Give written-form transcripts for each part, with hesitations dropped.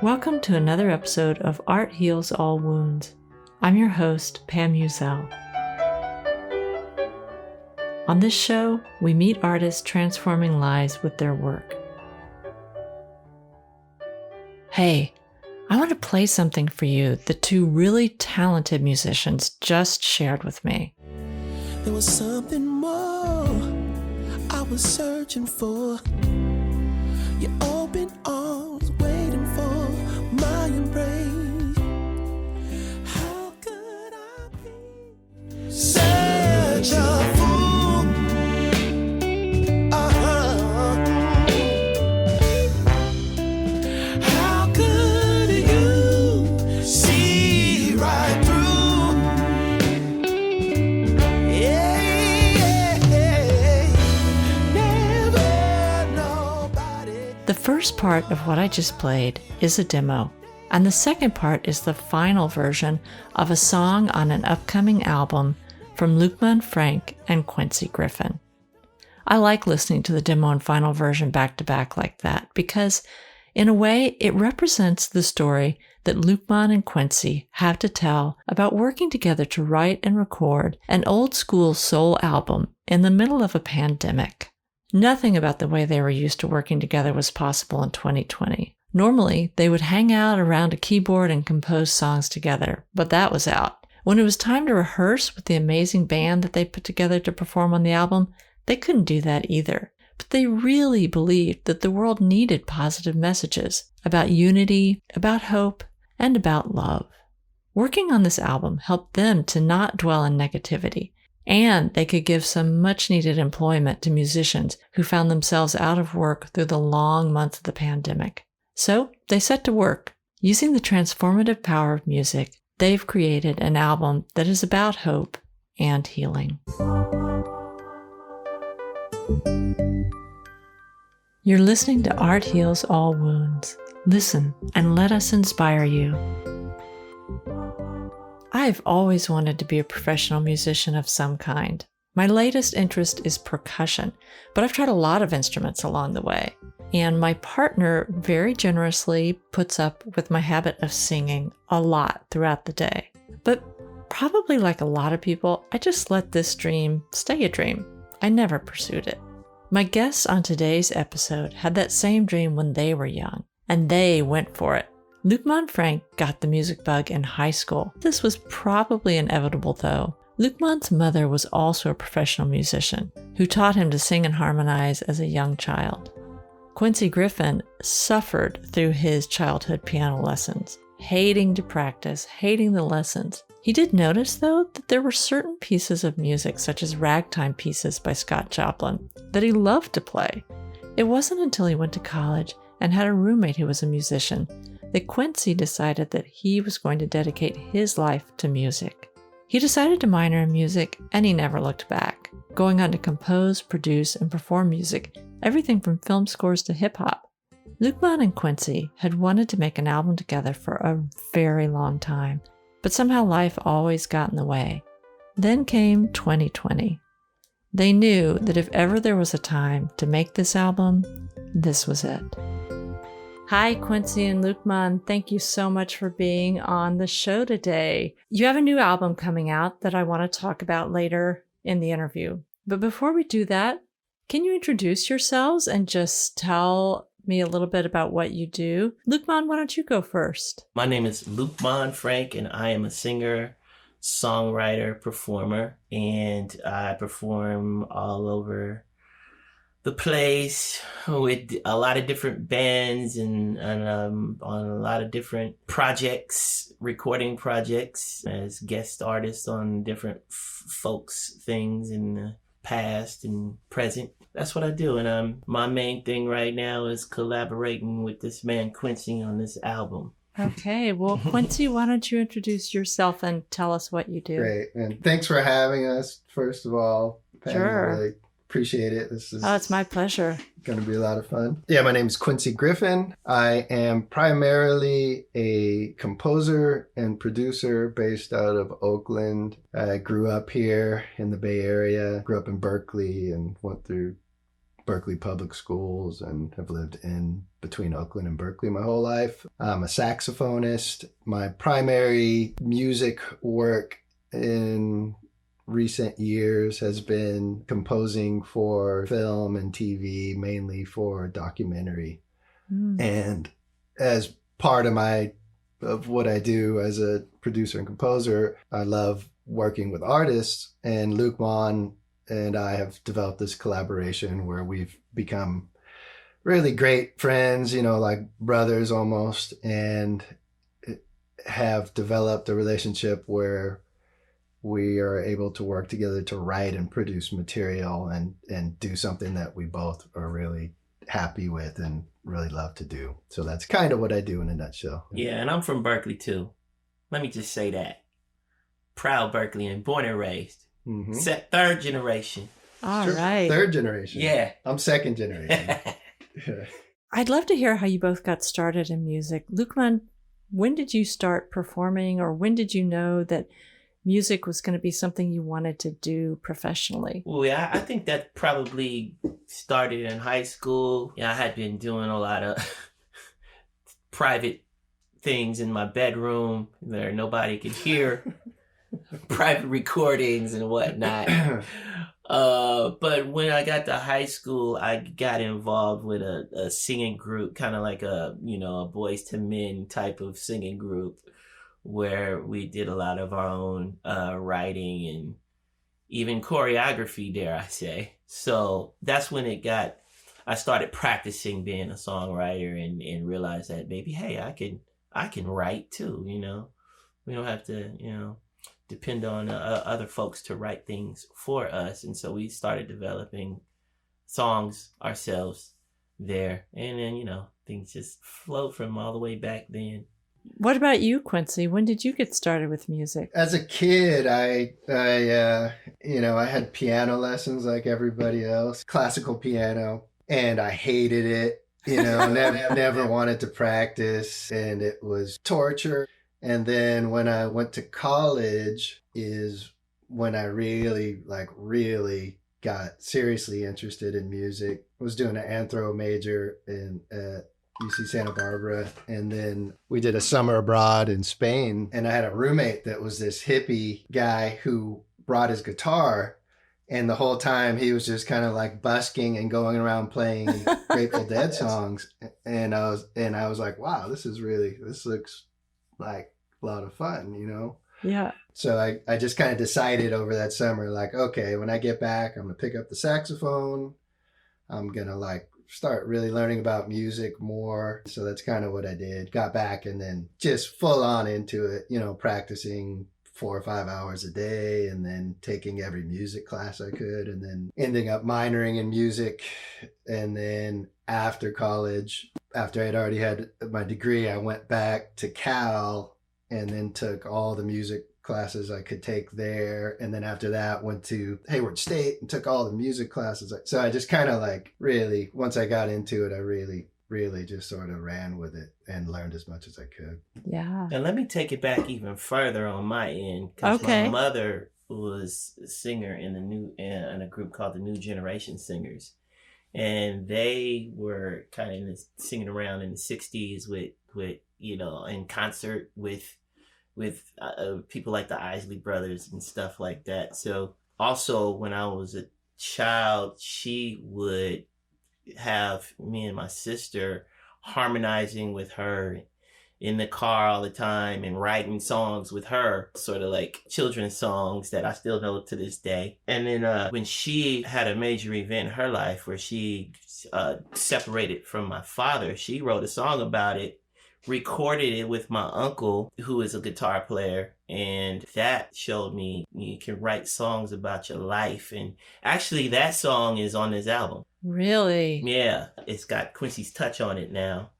Welcome to another episode of Art Heals All Wounds. I'm your host, Pam Uzel. On this show, we meet artists transforming lives with their work. Hey, I want to play something for you the two really talented musicians just shared with me. There was something more I was searching for. Your open arms waiting for my embrace. How could I be such a fool? How could you see right through? Never nobody. The first part of what I just played is a demo, and the second part is the final version of a song on an upcoming album from Luqman Frank and Quincy Griffen. I like listening to the demo and final version back to back like that because, in a way, it represents the story that Luqman and Quincy have to tell about working together to write and record an old school soul album in the middle of a pandemic. Nothing about the way they were used to working together was possible in 2020. Normally, they would hang out around a keyboard and compose songs together, but that was out. When it was time to rehearse with the amazing band that they put together to perform on the album, they couldn't do that either. But they really believed that the world needed positive messages about unity, about hope, and about love. Working on this album helped them to not dwell in negativity, and they could give some much-needed employment to musicians who found themselves out of work through the long months of the pandemic. So they set to work. Using the transformative power of music, they've created an album that is about hope and healing. You're listening to Art Heals All Wounds. Listen and let us inspire you. I've always wanted to be a professional musician of some kind. My latest interest is percussion, but I've tried a lot of instruments along the way. And my partner very generously puts up with my habit of singing a lot throughout the day. But probably like a lot of people, I just let this dream stay a dream. I never pursued it. My guests on today's episode had that same dream when they were young, and they went for it. Luqman Frank got the music bug in high school. This was probably inevitable though. Luqman's mother was also a professional musician who taught him to sing and harmonize as a young child. Quincy Griffin suffered through his childhood piano lessons, hating to practice, hating the lessons. He did notice, though, that there were certain pieces of music, such as ragtime pieces by Scott Joplin, that he loved to play. It wasn't until he went to college and had a roommate who was a musician that Quincy decided that he was going to dedicate his life to music. He decided to minor in music, and he never looked back, going on to compose, produce, and perform music, everything from film scores to hip-hop. Luqman and Quincy had wanted to make an album together for a very long time, but somehow life always got in the way. Then came 2020. They knew that if ever there was a time to make this album, this was it. Hi, Quincy and Luqman. Thank you so much for being on the show today. You have a new album coming out that I want to talk about later in the interview. But before we do that, can you introduce yourselves and just tell me a little bit about what you do? Luqman, why don't you go first? My name is Luqman Frank, and I am a singer, songwriter, performer, and I perform all over the place with a lot of different bands and on a lot of different projects, recording projects, as guest artist on different folks things in the past and present. That's what I do, and my main thing right now is collaborating with this man Quincy on this album. Okay, well, Quincy, why don't you introduce yourself and tell us what you do? Great, and thanks for having us, first of all. Pam, Sure. I really appreciate it. Oh, it's my pleasure. Going to be a lot of fun. Yeah, my name is Quincy Griffin. I am primarily a composer and producer based out of Oakland. I grew up here in the Bay Area, grew up in Berkeley, and went through Berkeley public schools and have lived in between Oakland and Berkeley my whole life. I'm a saxophonist. My primary music work in recent years has been composing for film and TV, mainly for documentary. And as part of what I do as a producer and composer, I love working with artists, and Luqman and I have developed this collaboration where we've become really great friends, like brothers almost, and have developed a relationship where we are able to work together to write and produce material and do something that we both are really happy with and really love to do. So that's kind of what I do in a nutshell. Yeah, and I'm from Berkeley too. Let me just say that. Proud Berkeleyan, born and raised. Mm-hmm. Third generation. All right. Third generation. Yeah. I'm second generation. I'd love to hear how you both got started in music. Luqman, when did you start performing, or when did you know that music was going to be something you wanted to do professionally? Well, yeah, I think that probably started in high school. Yeah, I had been doing a lot of private things in my bedroom where nobody could hear. Private recordings and whatnot. But when I got to high school, I got involved with a singing group, kind of like a Boys to Men type of singing group, where we did a lot of our own writing and even choreography, dare I say. So that's when I started practicing being a songwriter and realized that maybe, hey, I can write too, We don't have to, depend on other folks to write things for us. And so we started developing songs ourselves there. And then, things just flowed from all the way back then. What about you, Quincy? When did you get started with music? As a kid, I had piano lessons like everybody else, classical piano, and I hated it. Never wanted to practice, and it was torture. And then when I went to college is when I really got seriously interested in music. I was doing an anthro major at UC Santa Barbara. And then we did a summer abroad in Spain. And I had a roommate that was this hippie guy who brought his guitar. And the whole time he was just kind of like busking and going around playing Grateful Dead songs. And I was like, wow, this looks like a lot of fun, Yeah. So I just kind of decided over that summer, like, okay, when I get back, I'm going to pick up the saxophone. I'm going to start really learning about music more. So that's kind of what I did. Got back and then just full on into it, practicing 4 or 5 hours a day and then taking every music class I could and then ending up minoring in music. And then after college, after I'd already had my degree, I went back to Cal and then took all the music classes I could take there. And then after that, went to Hayward State and took all the music classes. So I just kind of really, once I got into it, I really just sort of ran with it and learned as much as I could. Yeah. And let me take it back even further on my end. Because my mother was a singer in a group called the New Generation Singers. And they were kind of singing around in the 60s with in concert with people like the Isley Brothers and stuff like that. So also when I was a child, she would have me and my sister harmonizing with her in the car all the time and writing songs with her, sort of like children's songs that I still know to this day. And then when she had a major event in her life where she separated from my father, she wrote a song about it, recorded it with my uncle, who is a guitar player, and that showed me you can write songs about your life. And actually that song is on this album. Really? Yeah, it's got Quincy's touch on it now.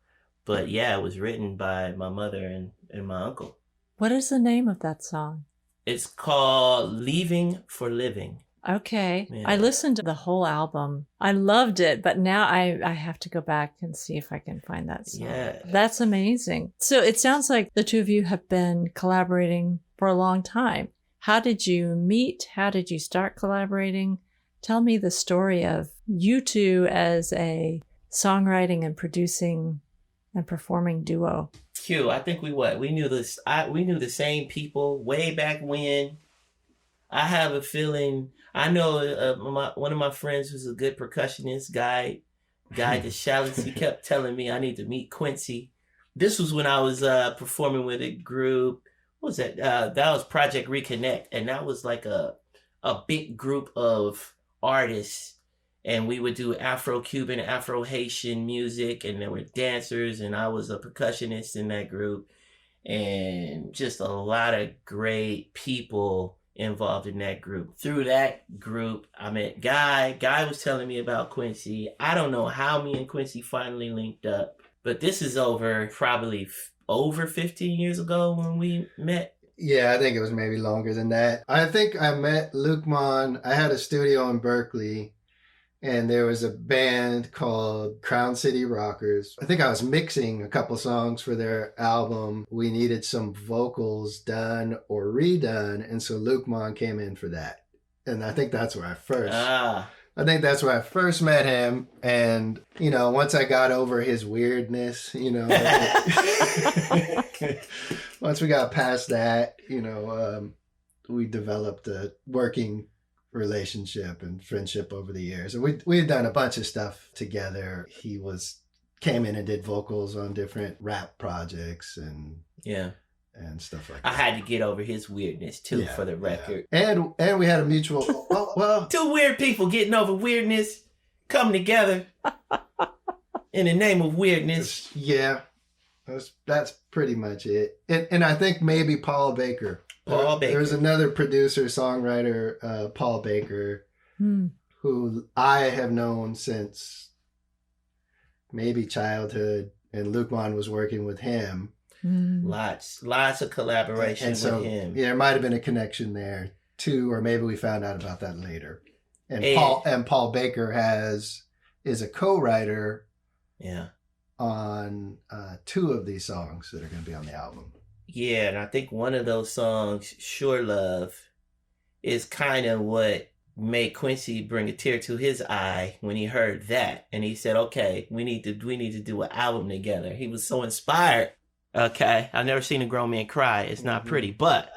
But yeah, it was written by my mother and my uncle. What is the name of that song? It's called Leaving for Living. Okay. Yeah. I listened to the whole album. I loved it, but now I have to go back and see if I can find that song. Yeah. That's amazing. So it sounds like the two of you have been collaborating for a long time. How did you meet? How did you start collaborating? Tell me the story of you two as a songwriting and producing and performing duo. Q, I think we knew this. We knew the same people way back when. I have a feeling. I know one of my friends was a good percussionist guy. The Chalice. He kept telling me I need to meet Quincy. This was when I was performing with a group. What was that? That was Project Reconnect, and that was like a big group of artists, and we would do Afro-Cuban, Afro-Haitian music, and there were dancers, and I was a percussionist in that group, and just a lot of great people involved in that group. Through that group, I met Guy. Guy was telling me about Quincy. I don't know how me and Quincy finally linked up, but this is probably over 15 years ago when we met. Yeah, I think it was maybe longer than that. I think I met Luqman. I had a studio in Berkeley, and there was a band called Crown City Rockers. I think I was mixing a couple songs for their album. We needed some vocals done or redone, and so Luqman came in for that. And I think that's where I first met him. And, once I got over his weirdness, once we got past that, we developed a working relationship and friendship over the years. And we had done a bunch of stuff together. He came in and did vocals on different rap projects and stuff like that. I had to get over his weirdness too, for the record. Yeah. And we had a mutual well, two weird people getting over weirdness, coming together in the name of weirdness. Yeah. That's pretty much it. And I think maybe Paul Baker. There's another producer, songwriter, Paul Baker, who I have known since maybe childhood, and Luqman was working with him. Lots of collaboration with him. Yeah, there might have been a connection there too, or maybe we found out about that later. And Paul Baker is a co-writer. Yeah. On 2 of these songs that are going to be on the album. Yeah, and I think one of those songs, Sure Love, is kind of what made Quincy bring a tear to his eye when he heard that. And he said, okay, we need to do an album together. He was so inspired. Okay, I've never seen a grown man cry. It's not pretty, but...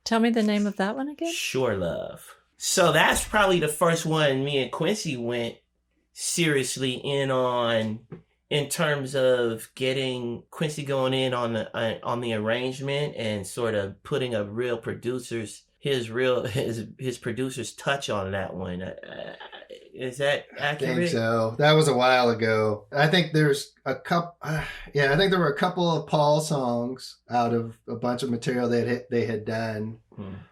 Tell me the name of that one again. Sure Love. So that's probably the first one me and Quincy went seriously in terms of getting Quincy going in on the arrangement and sort of putting a real producer's producer's touch on that one. Is that accurate? I think so. That was a while ago. I think there's a couple. I think there were a couple of Paul songs out of a bunch of material that they had done,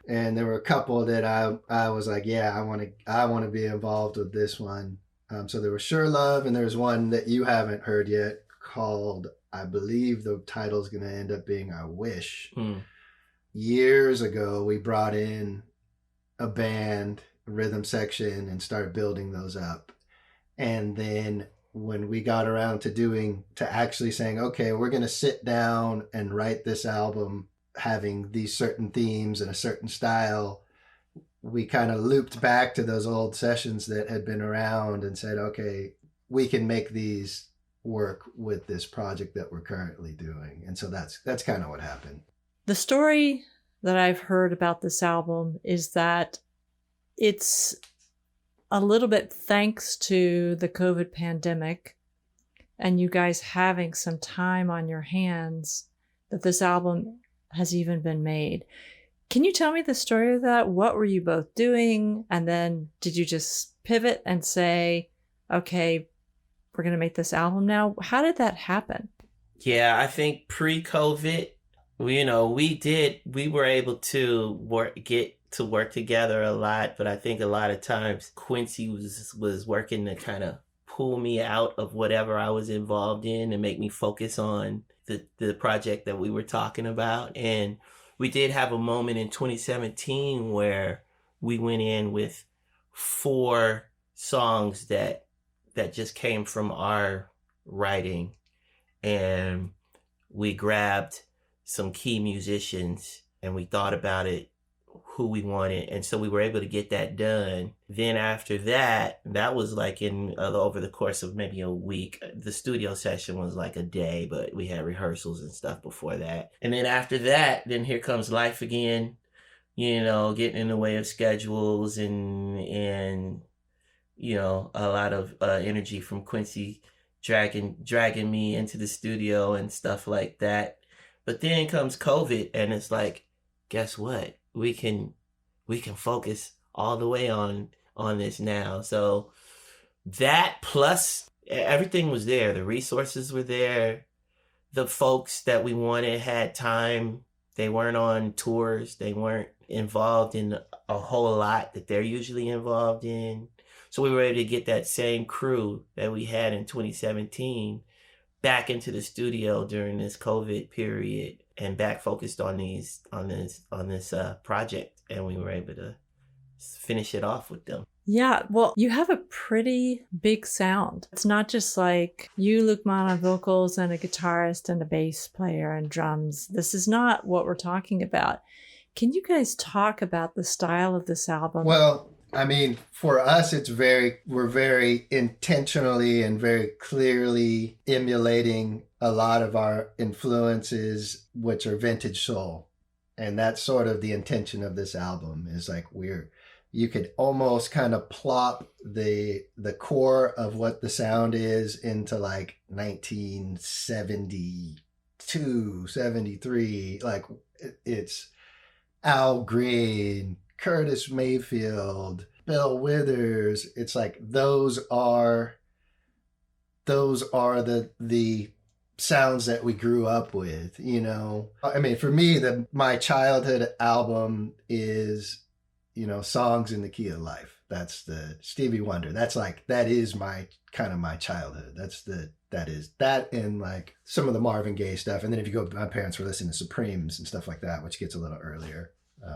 and there were a couple that I was like, I want to be involved with this one. So there was Sure Love, and there's one that you haven't heard yet called, I believe the title is going to end up being I Wish. Years ago, we brought in a band, a rhythm section, and started building those up. And then when we got around to actually saying, okay, we're going to sit down and write this album, having these certain themes and a certain style, we kind of looped back to those old sessions that had been around and said, okay, we can make these work with this project that we're currently doing. And so that's kind of what happened. The story that I've heard about this album is that it's a little bit thanks to the COVID pandemic and you guys having some time on your hands that this album has even been made. Can you tell me the story of that? What were you both doing? And then did you just pivot and say, okay, we're going to make this album now? How did that happen? Yeah, I think pre-COVID, we were able to get to work together a lot, but I think a lot of times Quincy was working to kind of pull me out of whatever I was involved in and make me focus on the project that we were talking about. And we did have a moment in 2017 where we went in with 4 songs that just came from our writing, and we grabbed some key musicians and we thought about it who we wanted, and so we were able to get that done. Then after that, that was like in over the course of maybe a week. The studio session was like a day, but we had rehearsals and stuff before that. And then after that, then here comes life again, you know, getting in the way of schedules and you know, a lot of energy from Quincy dragging me into the studio and stuff like that. But then comes COVID, and it's like, guess what? We can focus all the way on this now. So that plus everything was there. The resources were there. The folks that we wanted had time. They weren't on tours. They weren't involved in a whole lot that they're usually involved in. So we were able to get that same crew that we had in 2017 back into the studio during this COVID period and back focused on this project, and we were able to finish it off with them. Yeah, well, you have a pretty big sound. It's not just like you, Luqman, on vocals and a guitarist and a bass player and drums. This is not what we're talking about. Can you guys talk about the style of this album? Well, I mean, for us, we're very intentionally and very clearly emulating a lot of our influences, which are vintage soul. And that's sort of the intention of this album, is like you could almost kind of plop the core of what the sound is into like 1972, 73. Like it's Al Green, Curtis Mayfield, Bill Withers. It's like those are the sounds that we grew up with, you know. I mean, for me, my childhood album is, you know, Songs in the Key of Life. That's the Stevie Wonder. That is my kind of my childhood. That is that and like some of the Marvin Gaye stuff. And then if you go, my parents were listening to Supremes and stuff like that, which gets a little earlier.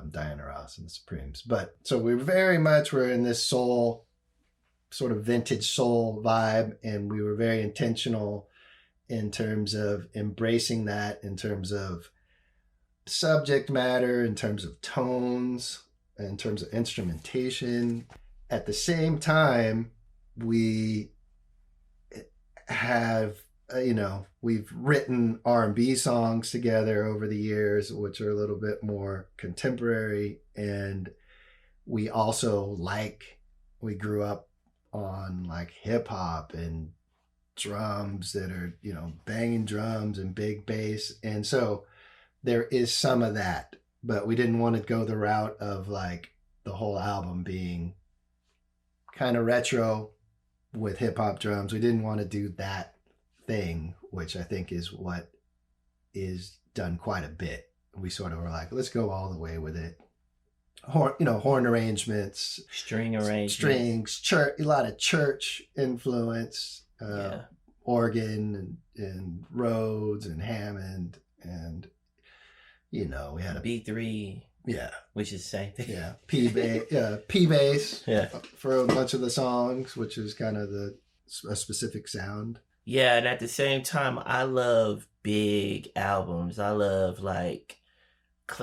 Diana Ross and the Supremes. But so we very much were in this soul, sort of vintage soul vibe, and we were very intentional in terms of embracing that, in terms of subject matter, in terms of tones, in terms of instrumentation. At the same time, we have, you know, we've written R&B songs together over the years, which are a little bit more contemporary. And we also we grew up on like hip hop and drums that are, you know, banging drums and big bass. And so there is some of that, but we didn't want to go the route of like the whole album being kind of retro with hip hop drums. We didn't want to do that thing, which I think is what is done quite a bit. We sort of were like, let's go all the way with it. Horn arrangements, string arrangements, strings, church, a lot of church influence, organ and Rhodes and Hammond, and you know, we had a B3, which is the same thing. Yeah, P bass, for a bunch of the songs, which is kind of a specific sound. Yeah, and at the same time, I love big albums. I love like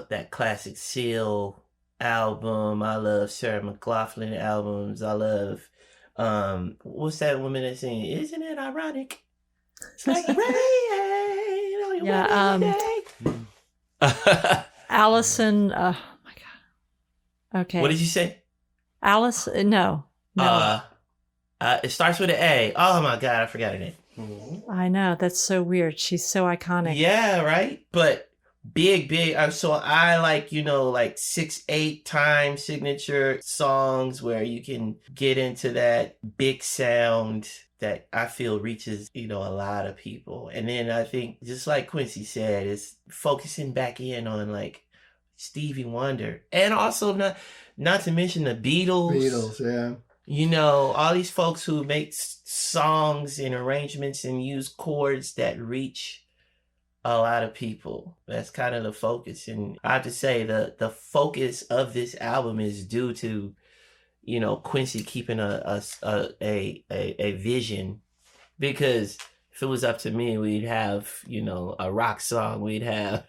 that classic Seal album. I love Sarah McLachlan albums. I love what's that woman that's singing? Isn't it ironic? It's like rain. Allison. Oh my God. Okay. What did you say? Alice? No. It starts with an A. Oh my God, I forgot her name. I know, that's so weird. She's so iconic. Yeah, right. But big. So I like, you know, like 6-8 time signature songs where you can get into that big sound that I feel reaches, you know, a lot of people. And then I think, just like Quincy said, it's focusing back in on like Stevie Wonder, and also not to mention the Beatles. Yeah. You know, all these folks who make songs and arrangements and use chords that reach a lot of people. That's kind of the focus. And I have to say the focus of this album is due to, you know, Quincy keeping a vision. Because if it was up to me, we'd have, you know, a rock song. We'd have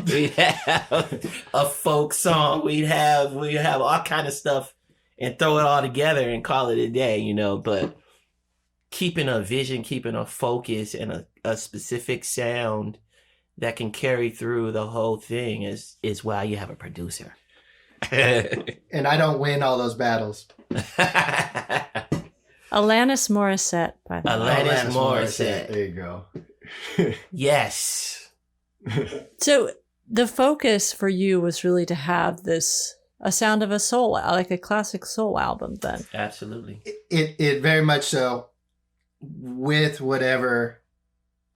we'd have a folk song. We'd have all kind of stuff and throw it all together and call it a day, you know. But keeping a vision, keeping a focus and a specific sound that can carry through the whole thing is why you have a producer. And I don't win all those battles. Alanis Morissette, by the way. Alanis Morissette. There you go. Yes. So the focus for you was really to have a sound of a soul, like a classic soul album then. Absolutely. It very much so, with whatever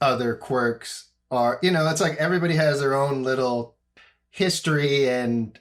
other quirks are. You know, it's like everybody has their own little history and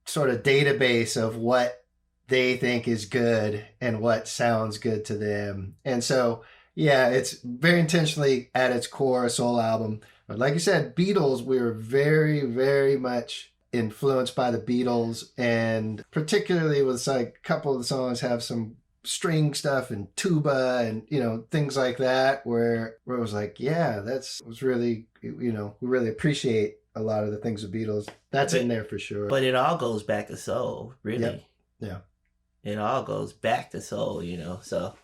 sort of database of what they think is good and what sounds good to them. And so, yeah, it's very intentionally at its core a soul album. But like you said, Beatles, we were very, very much influenced by the Beatles, and particularly with like a couple of the songs have some string stuff and tuba and, you know, things like that where it was like, yeah, was really, you know, we really appreciate a lot of the things with Beatles. That's in there for sure. But it all goes back to soul, really. Yep. Yeah. It all goes back to soul, you know. So,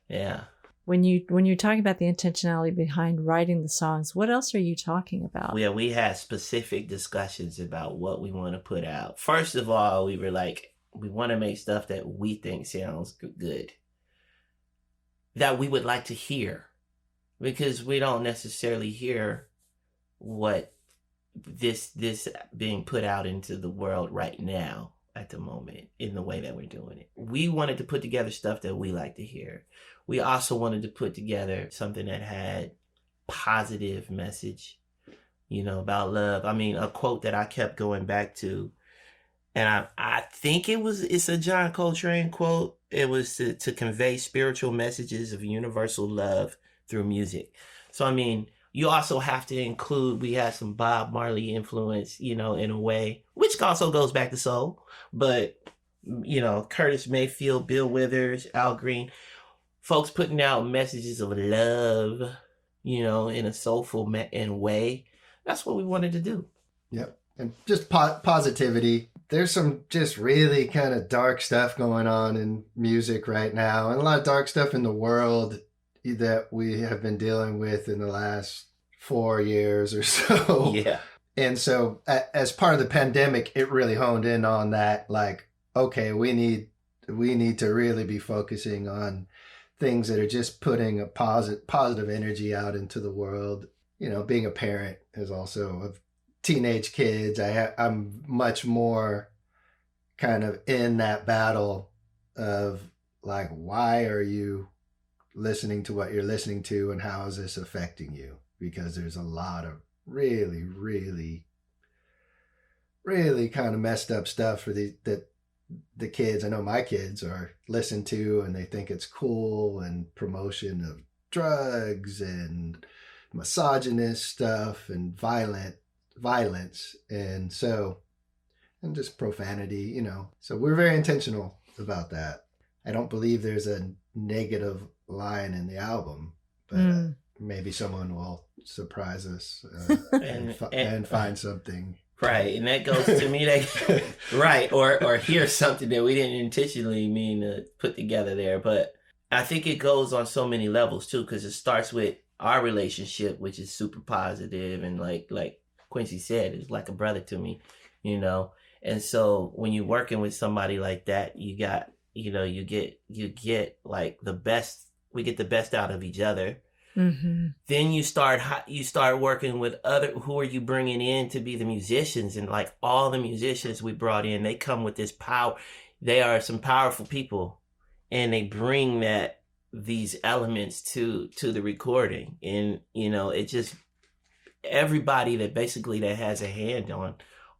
yeah. When you're talking about the intentionality behind writing the songs, what else are you talking about? Yeah, we had specific discussions about what we want to put out. First of all, we were like, we want to make stuff that we think sounds good, that we would like to hear, because we don't necessarily hear what this being put out into the world right now at the moment in the way that we're doing it. We wanted to put together stuff that we like to hear. We also wanted to put together something that had positive message, you know, about love. I mean, a quote that I kept going back to, and I think it's a John Coltrane quote. It was to convey spiritual messages of universal love through music. So, I mean, you also have to include, we had some Bob Marley influence, you know, in a way, which also goes back to soul. But, you know, Curtis Mayfield, Bill Withers, Al Green, folks putting out messages of love, you know, in a soulful way. That's what we wanted to do. Yep. And just positivity. There's some just really kind of dark stuff going on in music right now, and a lot of dark stuff in the world that we have been dealing with in the last 4 years or so. Yeah. And so as part of the pandemic, it really honed in on that. Like, okay, we need to really be focusing on things that are just putting a positive energy out into the world. You know, being a parent is also of teenage kids. I'm much more kind of in that battle of like, why are you listening to what you're listening to, and how is this affecting you? Because there's a lot of really, really, really kind of messed up stuff for the kids. I know my kids are listened to and they think it's cool, and promotion of drugs and misogynist stuff and violence, and just profanity, you know. So we're very intentional about that. I don't believe there's a negative line in the album, but maybe someone will surprise us and find something. Right, and that goes to me, that right, or hear something that we didn't intentionally mean to put together there. But I think it goes on so many levels too, because it starts with our relationship, which is super positive, and like Quincy said, it's like a brother to me, you know. And so when you're working with somebody like that, you got, you know, you get like the best. We get the best out of each other. Mm-hmm. Then you start working with who are you bringing in to be the musicians, and like all the musicians we brought in, they come with this power. They are some powerful people, and they bring these elements to the recording. And, you know, it just, everybody that has a hand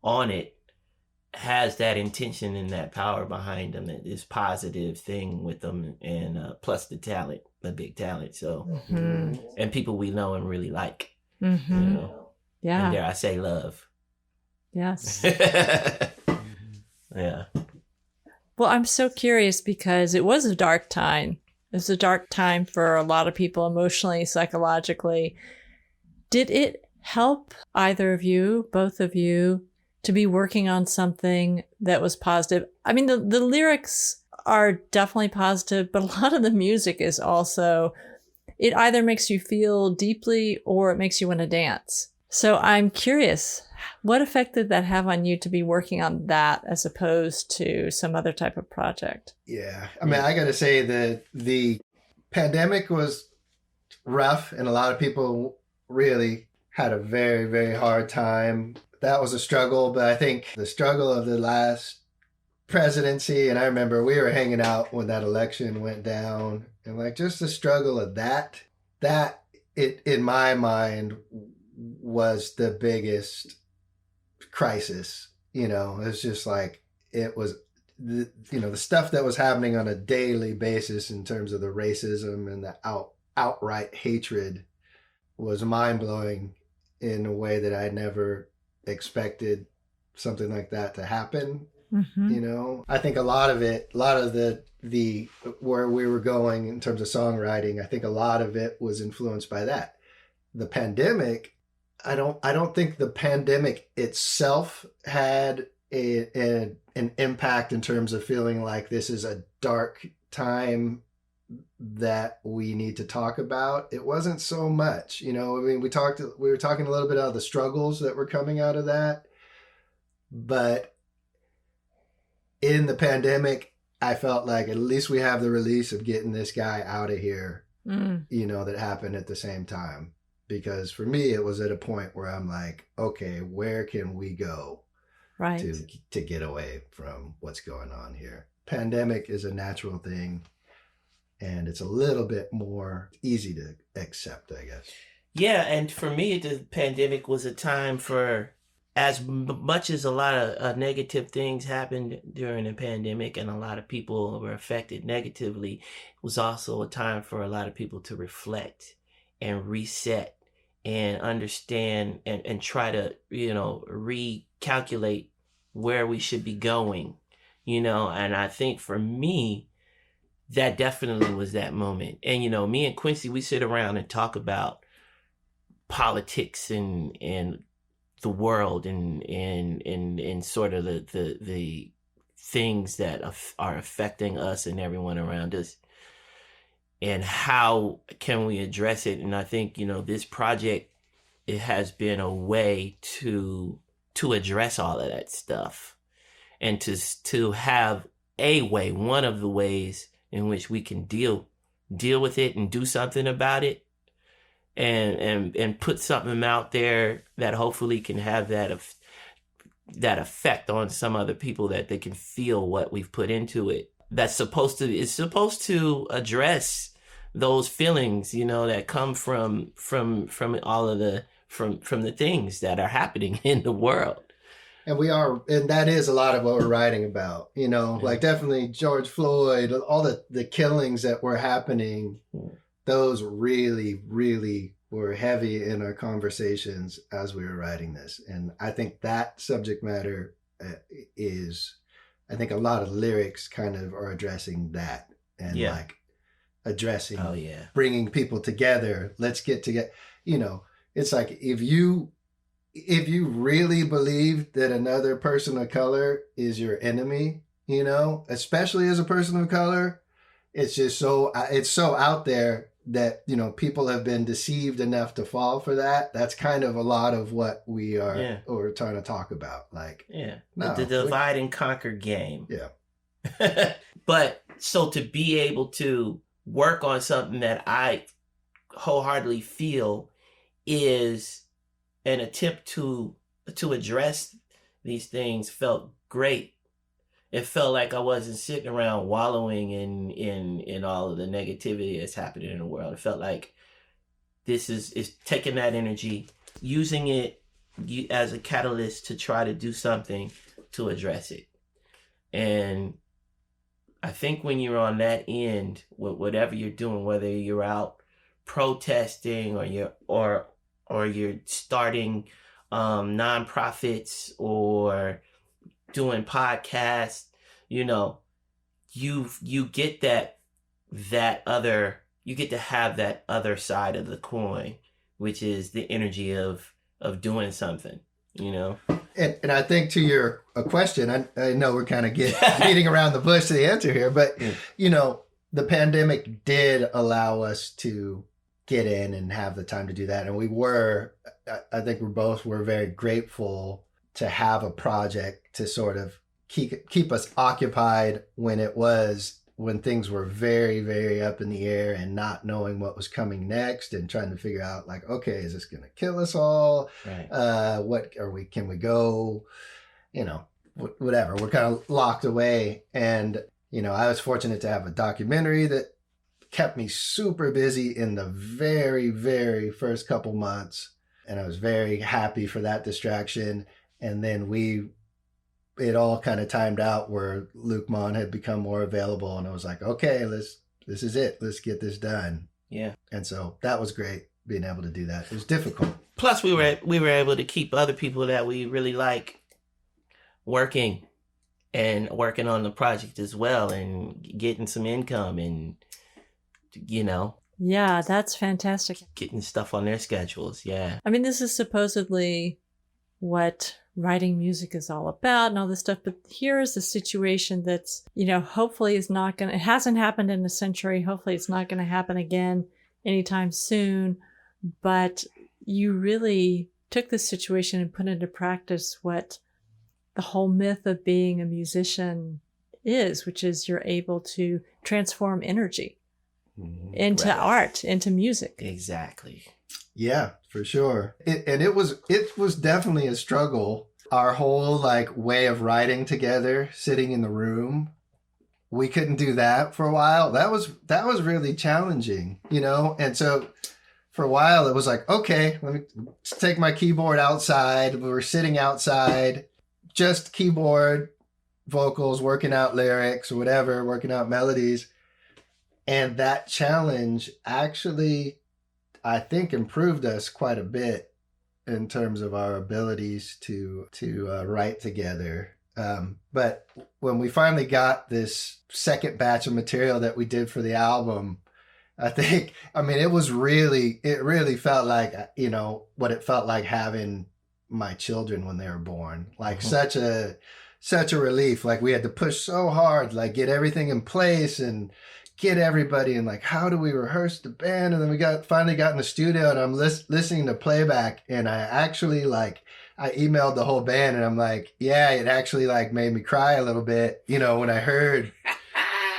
on it has that intention and that power behind them, this positive thing with them, and plus the talent, the big talent. So, and people we know and really like, you know, and dare I say love. Yes. Yeah. Well, I'm so curious, because it was a dark time. It was a dark time for a lot of people emotionally, psychologically. Did it help either of you, both of you, to be working on something that was positive? I mean, the lyrics are definitely positive, but a lot of the music is also, it either makes you feel deeply or it makes you want to dance. So I'm curious, what effect did that have on you to be working on that as opposed to some other type of project? Yeah. I mean, I got to say that the pandemic was rough and a lot of people really had a very, very hard time. That was a struggle, but I think the struggle of the last presidency, and I remember we were hanging out when that election went down, and like just the struggle of that it in my mind was the biggest crisis. It's just like it was the stuff that was happening on a daily basis in terms of the racism and the outright hatred was mind-blowing in a way that I never expected something like that to happen. Mm-hmm. I think a lot of the where we were going in terms of songwriting, I think a lot of it was influenced by that. The pandemic, I don't think the pandemic itself had an impact in terms of feeling like this is a dark time that we need to talk about. It wasn't so much, I mean, we were talking a little bit about the struggles that were coming out of that, but in the pandemic, I felt like at least we have the release of getting this guy out of here, that happened at the same time. Because for me, it was at a point where I'm like, okay, where can we go to get away from what's going on here? Pandemic is a natural thing, and it's a little bit more easy to accept, I guess. Yeah, and for me, the pandemic was a time for, as much as a lot of negative things happened during the pandemic and a lot of people were affected negatively, it was also a time for a lot of people to reflect and reset and understand and try to, recalculate where we should be going, and I think for me, that definitely was that moment. And, me and Quincy, we sit around and talk about politics and the world and sort of the things that are affecting us and everyone around us, and how can we address it. And I think, this project, it has been a way to address all of that stuff and to have one of the ways in which we can deal with it and do something about it, and put something out there that hopefully can have that effect on some other people, that they can feel what we've put into it. It's supposed to address those feelings, that come from all of the things that are happening in the world. And that is a lot of what we're writing about, like definitely George Floyd, all the killings that were happening, those really, really were heavy in our conversations as we were writing this. And I think that subject matter I think a lot of lyrics kind of are addressing that, and like addressing, bringing people together. Let's get together. It's like, if you really believe that another person of color is your enemy, especially as a person of color, it's just it's so out there that, people have been deceived enough to fall for that. That's kind of a lot of what we're trying to talk about. Like, the divide and conquer game. Yeah. But so to be able to work on something that I wholeheartedly feel is an attempt to address these things felt great. It felt like I wasn't sitting around wallowing in all of the negativity that's happening in the world. It felt like this is taking that energy, using it as a catalyst to try to do something to address it. And I think when you're on that end, whatever you're doing, whether you're out protesting or you're starting nonprofits or doing podcasts, you get that other, you get to have that other side of the coin, which is the energy of of doing something, you know? And I think to your question, I know we're kind of beating around the bush to the answer here, but you know, the pandemic did allow us to get in and have the time to do that. And I think we're very grateful to have a project to sort of keep us occupied when things were very, very up in the air and not knowing what was coming next and trying to figure out like, okay, is this going to kill us all? Right. Can we go, you know, whatever. We're kind of locked away. And, you know, I was fortunate to have a documentary that kept me super busy in the very, very first couple months. And I was very happy for that distraction. And then it all kind of timed out where Luqman had become more available. And I was like, okay, this is it. Let's get this done. Yeah. And so that was great being able to do that. It was difficult. Plus we were able to keep other people that we really like working on the project as well and getting some income and, you know. Yeah, that's fantastic. Getting stuff on their schedules. Yeah. I mean, this is supposedly what writing music is all about and all this stuff. But here's a situation that's, you know, hopefully it hasn't happened in a century. Hopefully it's not going to happen again anytime soon. But you really took this situation and put into practice what the whole myth of being a musician is, which is you're able to transform energy into art, into music. Exactly. Yeah, for sure. It was definitely a struggle. Our whole like way of writing together, sitting in the room, we couldn't do that for a while. That was really challenging, you know? And so for a while it was like, okay, let me take my keyboard outside. We were sitting outside, just keyboard, vocals, working out lyrics or whatever, working out melodies. And that challenge actually, I think, improved us quite a bit in terms of our abilities to write together. But when we finally got this second batch of material that we did for the album, it really felt like, you know, what it felt like having my children when they were born. Like such a relief. Like we had to push so hard, like get everything in place and get everybody and like, how do we rehearse the band? And then we finally got in the studio and I'm listening to playback and I emailed the whole band and I'm like, yeah, it actually like made me cry a little bit, you know, when I heard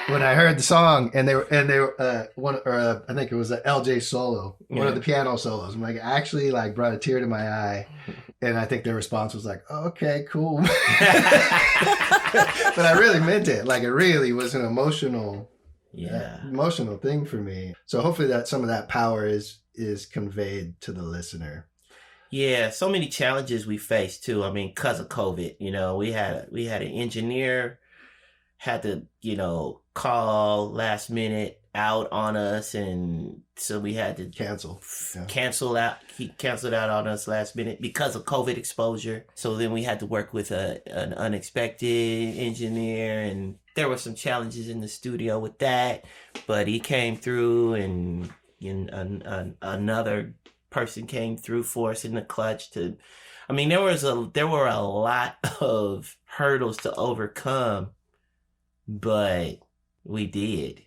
the song and they were I think it was an LJ solo, one of the piano solos. I'm like, it actually like brought a tear to my eye. And I think their response was like, oh, okay, cool. But I really meant it. Like it really was an emotional thing for me. So hopefully that some of that power is conveyed to the listener. Yeah, so many challenges we faced too. I mean, because of COVID, you know, we had an engineer had to, you know, call last minute out on us, and so we had to cancel out. He canceled out on us last minute because of COVID exposure. So then we had to work with an unexpected engineer, and there were some challenges in the studio with that, but he came through, and another person came through for us in the clutch to. I mean, there were a lot of hurdles to overcome, but we did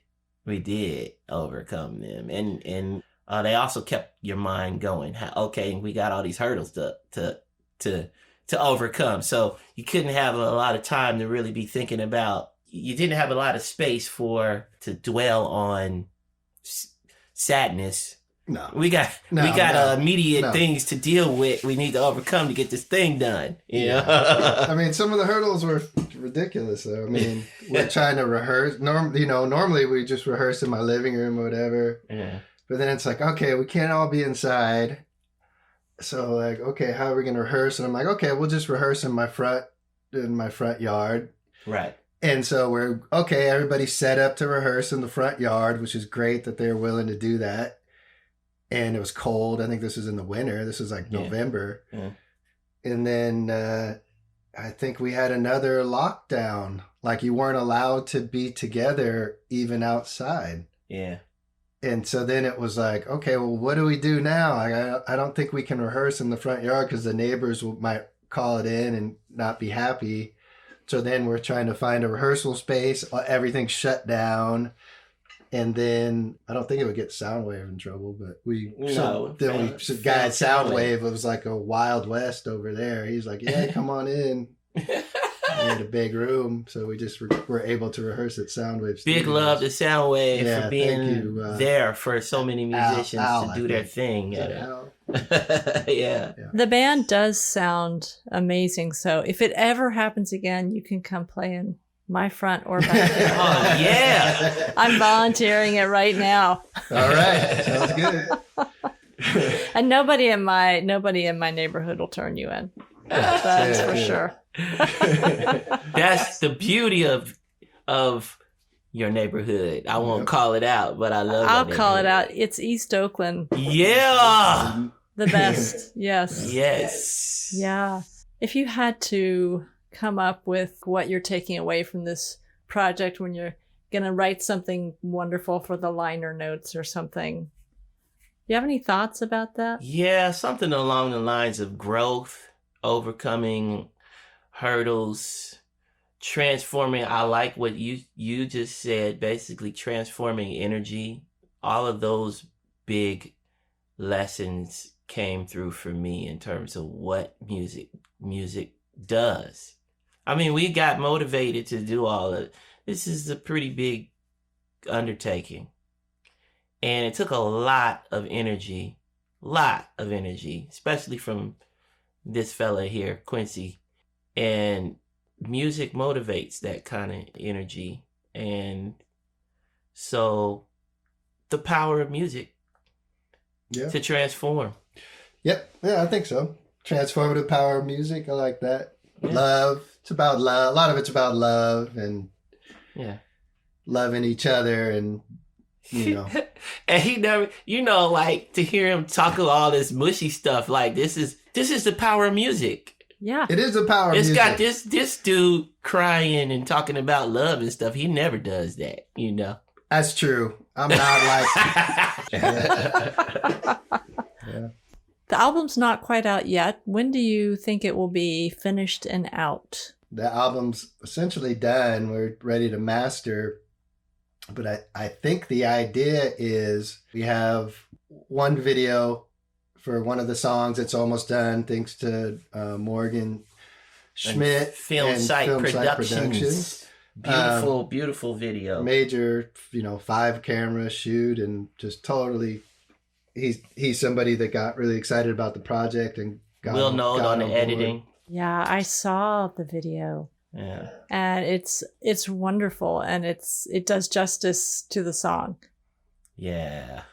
overcome them, and they also kept your mind going. Okay, we got all these hurdles to overcome, so you couldn't have a lot of time to really be thinking about. You didn't have a lot of space to dwell on sadness. No, we got immediate things to deal with. We need to overcome to get this thing done. You know? I mean, some of the hurdles were ridiculous, though. I mean, we're trying to rehearse. Normally we just rehearse in my living room or whatever. Yeah. But then it's like, okay, we can't all be inside. So like, okay, how are we gonna rehearse? And I'm like, okay, we'll just rehearse in my front yard. Right. And so everybody's set up to rehearse in the front yard, which is great that they're willing to do that. And it was cold. I think this was in the winter. This was like November. Yeah. And then I think we had another lockdown. Like you weren't allowed to be together even outside. Yeah. And so then it was like, okay, well, what do we do now? I don't think we can rehearse in the front yard because the neighbors might call it in and not be happy. So then we're trying to find a rehearsal space. Everything's shut down. And then I don't think it would get Soundwave in trouble, but we guy at Soundwave, it was like a Wild West over there. He's like, yeah, come on in. We had a big room, so we just were able to rehearse at Soundwave Studios. Big love to Soundwave for being there for so many musicians to do their thing. Yeah. The band does sound amazing, so if it ever happens again, you can come play in my front or backyard. Oh, yeah. I'm volunteering it right now. All right. Sounds good. And nobody in my neighborhood will turn you in. That's for sure. That's the beauty of your neighborhood. I won't call it out, but I love it. I'll call it out. It's East Oakland. Yeah. The best. Yes. Yes. Yeah. If you had to come up with what you're taking away from this project when you're going to write something wonderful for the liner notes or something, do you have any thoughts about that? Yeah, something along the lines of growth, overcoming hurdles, transforming. I like what you just said, basically transforming energy. All of those big lessons came through for me in terms of what music does. I mean, we got motivated to do all of it. This is a pretty big undertaking. And it took a lot of energy, especially from this fella here, Quincy. And music motivates that kind of energy. And so the power of music to transform. Yep. Yeah, I think so. Transformative power of music. I like that. Yeah. Love. It's about love. A lot of it's about love and loving each other and, you know. And he never, like to hear him talk all this mushy stuff, like this is the power of music. Yeah. It is the power of music. It's got this dude crying and talking about love and stuff. He never does that, That's true. I'm not like Yeah. The album's not quite out yet. When do you think it will be finished and out? The album's essentially done. We're ready to master. But I think the idea is we have one video for one of the songs. It's almost done thanks to Morgan Schmidt and Film Site Productions. Beautiful video. Major, 5 camera shoot and just totally. He's somebody that got really excited about the project and got on the editing. Yeah, I saw the video. Yeah. And it's wonderful and it does justice to the song. Yeah.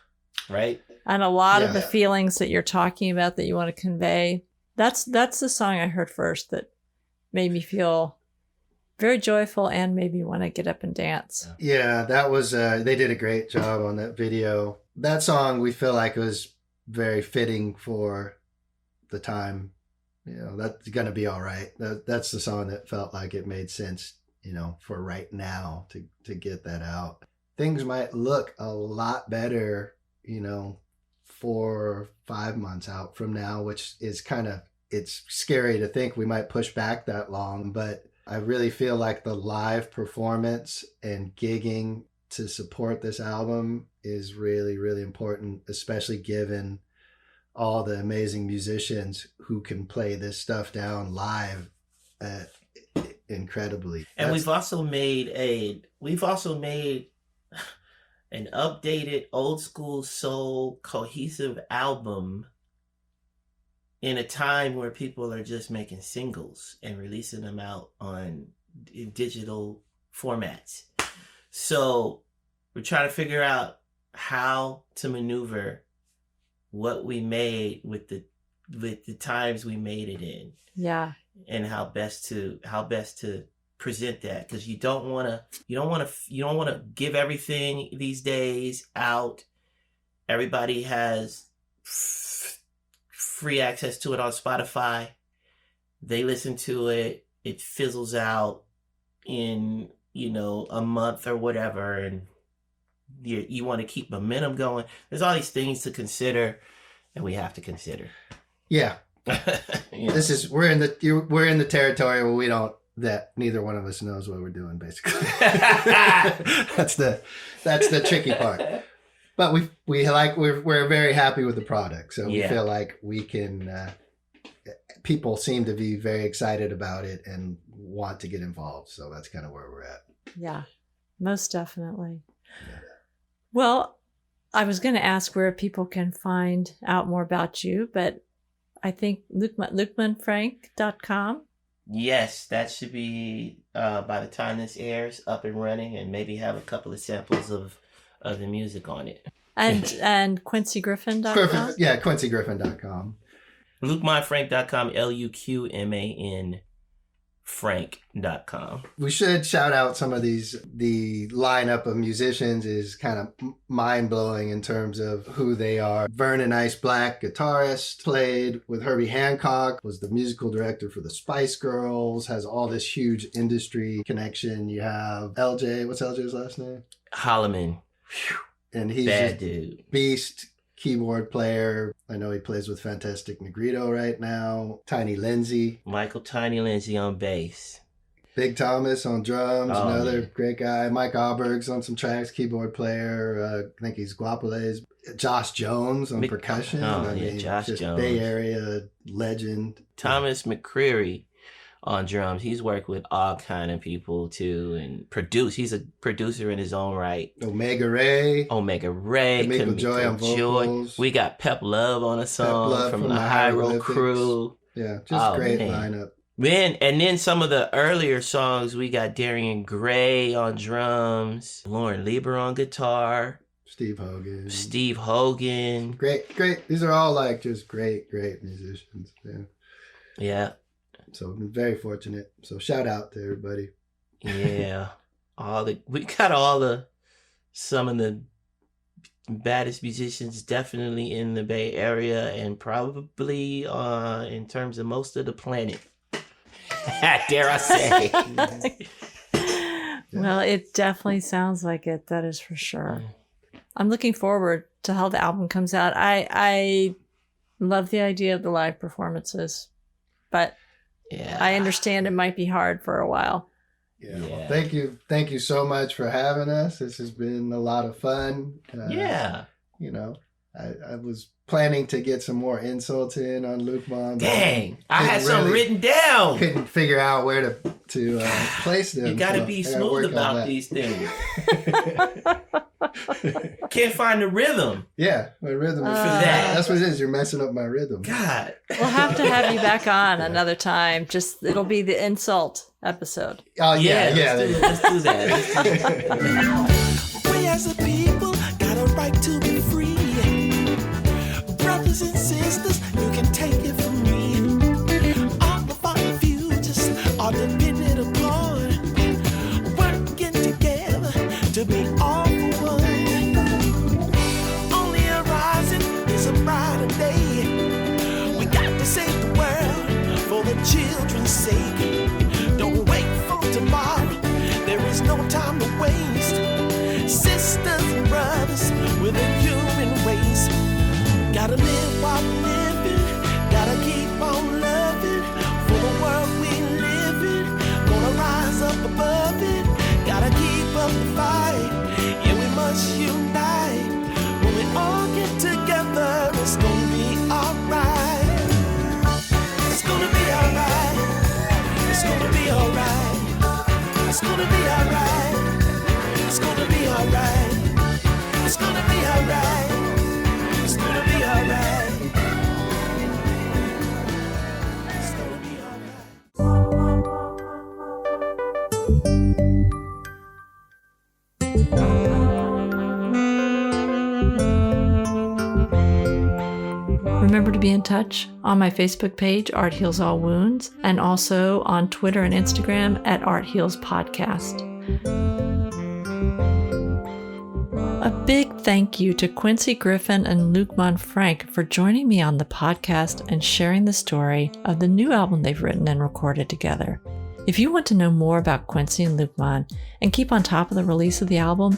Right? And a lot of the feelings that you're talking about that you want to convey. That's the song I heard first that made me feel very joyful and made me want to get up and dance. Yeah, that was they did a great job on that video. That song we feel like was very fitting for the time. That's gonna be all right. That's the song that felt like it made sense, for right now to get that out. Things might look a lot better, 4 or 5 months out from now, which is it's scary to think we might push back that long, but I really feel like the live performance and gigging to support this album is really, really important, especially given all the amazing musicians who can play this stuff down live incredibly. And we've also made an updated old school soul cohesive album in a time where people are just making singles and releasing them out on digital formats. So we're trying to figure out how to maneuver what we made with the times we made it in. Yeah. And how best to present that, because you don't want to give everything these days out. Everybody has free access to it on Spotify. They listen to it, it fizzles out in a month or whatever, and you want to keep momentum going. There's all these things to consider, and we have to consider. Yeah. You know? We're in the territory where neither one of us knows what we're doing, basically. That's the tricky part. But we're very happy with the product, so we feel like we can. People seem to be very excited about it and want to get involved, so that's kind of where we're at. Yeah, most definitely. Yeah. Well, I was going to ask where people can find out more about you, but I think luqmanfrank.com. Yes, that should be by the time this airs up and running, and maybe have a couple of samples of the music on it. And QuincyGriffin.com? QuincyGriffin.com. LuqmanFrank.com, LuQman Frank.com. We should shout out some of these. The lineup of musicians is kind of mind-blowing in terms of who they are. Vernon Ice Black, guitarist, played with Herbie Hancock, was the musical director for the Spice Girls, has all this huge industry connection. You have LJ, what's LJ's last name? Holloman. And he's bad dude. Beast keyboard player. I know he plays with Fantastic Negrito right now. Tiny Lindsay. Michael Tiny Lindsay on bass. Big Thomas on drums, another great guy. Mike Auberg's on some tracks, keyboard player. I think he's Guapoles. Josh Jones on percussion. Josh Jones. Bay Area legend. Thomas McCreary on drums. He's worked with all kind of people too, and he's a producer in his own right. Omega Ray, Kamiko Joy on vocals. We got Pep Love on a song from the High Road Crew. Yeah, just great lineup. And then some of the earlier songs, we got Darian Gray on drums, Lauren Lieber on guitar, Steve Hogan. Great. These are all like just great musicians. Yeah. So I'm very fortunate. So shout out to everybody. Yeah. We got some of the baddest musicians definitely in the Bay Area, and probably in terms of most of the planet. Dare I say. Well, it definitely sounds like it. That is for sure. I'm looking forward to how the album comes out. I love the idea of the live performances, but I understand it might be hard for a while. Yeah. Well, thank you so much for having us. This has been a lot of fun. You know, I was planning to get some more insults in on Luqman. Dang, I had some written down. Couldn't figure out where to place them. You got to be smooth about these things. Can't find the rhythm. Yeah, my rhythm is that's what it is. You're messing up my rhythm. God. We'll have to have you back on another time. It'll be the insult episode. Oh, yeah. Let's do that. We as a people got a right to be free. Brothers and sisters, you can take it from me. All of our futures are dependent upon working together to be all for one. Only a rising is a brighter day. We got to save the world for the children's sake. Don't wait for tomorrow, there is no time to waste. Sisters and brothers with a human race. Gotta live while living, gotta keep on loving. For the world we live in, gonna rise up above it. Gotta keep up the fight, yeah, we must unite. When we all get together, it's gonna be alright. It's gonna be alright. It's gonna be alright. It's gonna be alright. It's gonna be alright. It's gonna be alright. It's gonna be alright. It's gonna be Remember to be in touch on my Facebook page, Art Heals All Wounds, and also on Twitter and Instagram at Art Heals Podcast. A big thank you to Quincy Griffin and Luqman Frank for joining me on the podcast and sharing the story of the new album they've written and recorded together. If you want to know more about Quincy and Luqman and keep on top of the release of the album,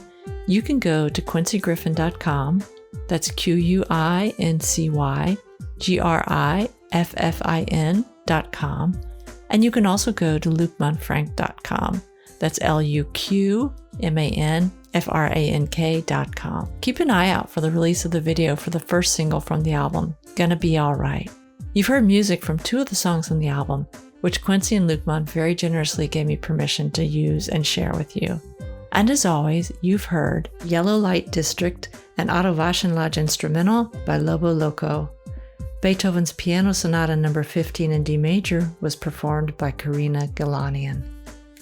you can go to QuincyGriffin.com. That's QuincyGriffin.com. And you can also go to LuqmanFrank.com. That's LuqmanFrank.com. Keep an eye out for the release of the video for the first single from the album, Gonna Be Alright. You've heard music from 2 of the songs on the album, which Quincy and Luqman very generously gave me permission to use and share with you. And as always, you've heard Yellow Light District, an Otto Waschenlage instrumental by Lobo Loco. Beethoven's Piano Sonata No. 15 in D major was performed by Karina Galanian.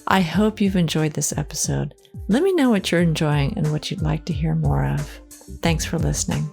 I hope you've enjoyed this episode. Let me know what you're enjoying and what you'd like to hear more of. Thanks for listening.